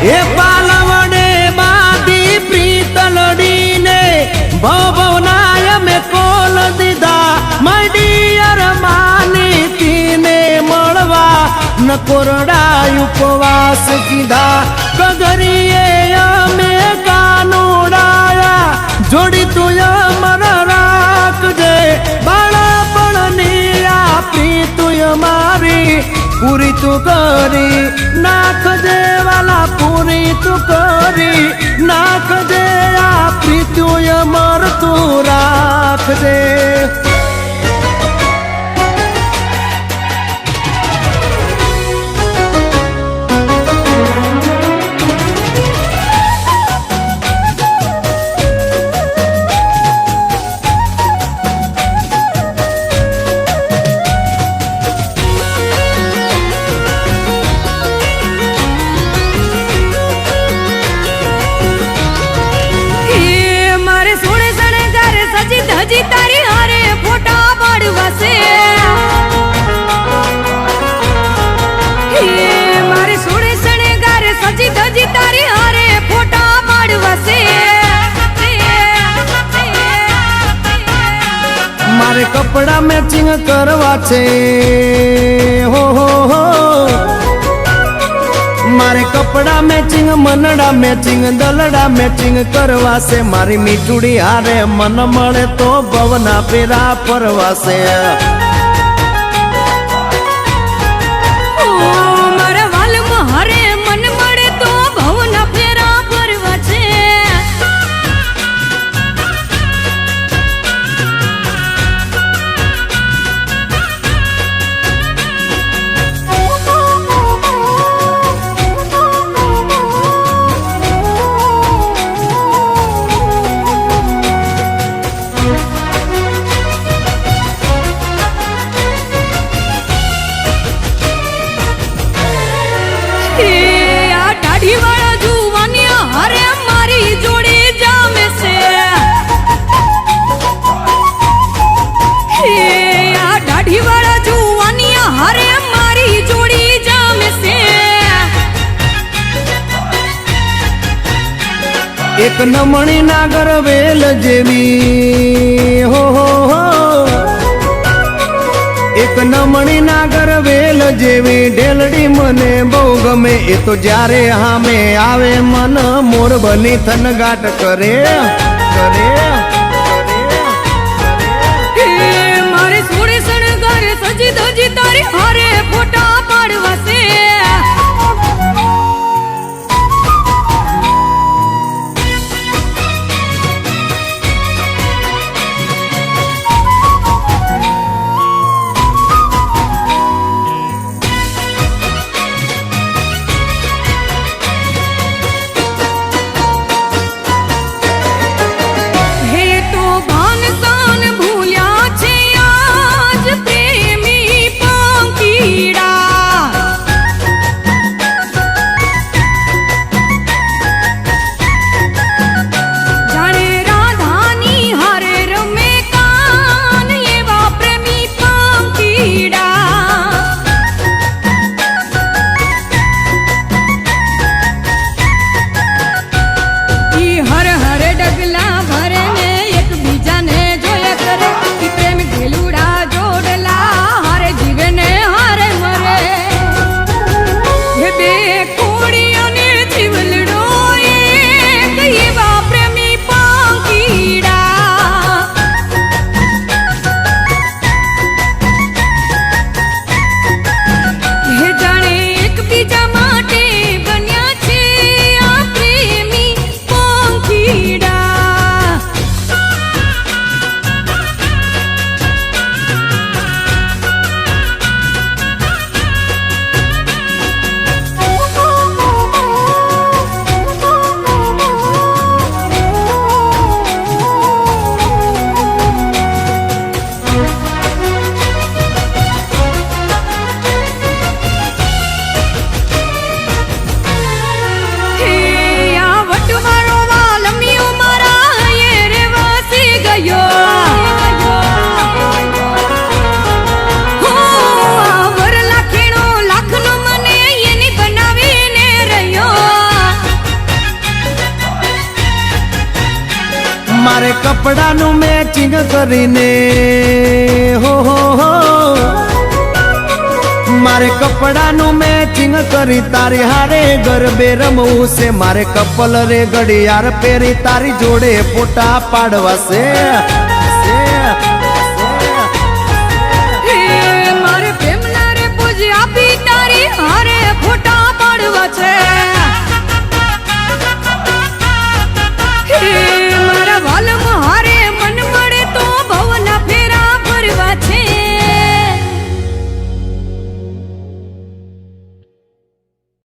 એ પાલવડે બાદી પ્રીતલડીને ભવનાય મે call દીધા મડિયર માની તીને મળવા નકોરડા ઉપવાસ કીધા કગરીએ અમે કાનુડાયા જોડી તું અમર રાખજે બાળપણની આપી તું મારી પૂરી તું કરી નાખજે વાલા પૂરી તું કરી નાખજે આપી તું અમર તું રાખજે હજી તારી હારે ફોટા પાડવાશે મારે સોળે શણગાર સજી ધજી તારી હારે ફોટા પાડવાશે મારે કપડા મેચિંગ કરવા છે હો મારે કપડા મેચિંગ મનડા મેચિંગ દલડા મેચિંગ કરવાશે મારી મીઠુડી હારે મન મળે તો ભવના પેરા પરવાશે મારા વાલમાં હારે મન મળે તો ભવના ફેરા ફરવા છે દાઢીવાળા જુવાનિયા હારે મારી જોડી જામે છે આ દાઢીવાળા જુવાનિયા હારે મારી જોડી જામે છે એક નમણી નાગર વેલ જેવી હો એક નમણી નાગર વેલ જેવી ઢેલડી મને બહુ ગમે એ તો જ્યારે હામે આવે મન મોર બની થનગાટ કરે મારે સોળે શણગાર સજી ધજી તારી હારે ફોટા પાડવાશે કપડાનું મેચિંગ કરીને હો મારે કપડાનું મેચિંગ કરી તારી હારે ગરબે રમવું છે મારે કપલ રે ઘડિયાળ પહેરી તારી જોડે ફોટા પાડવા છે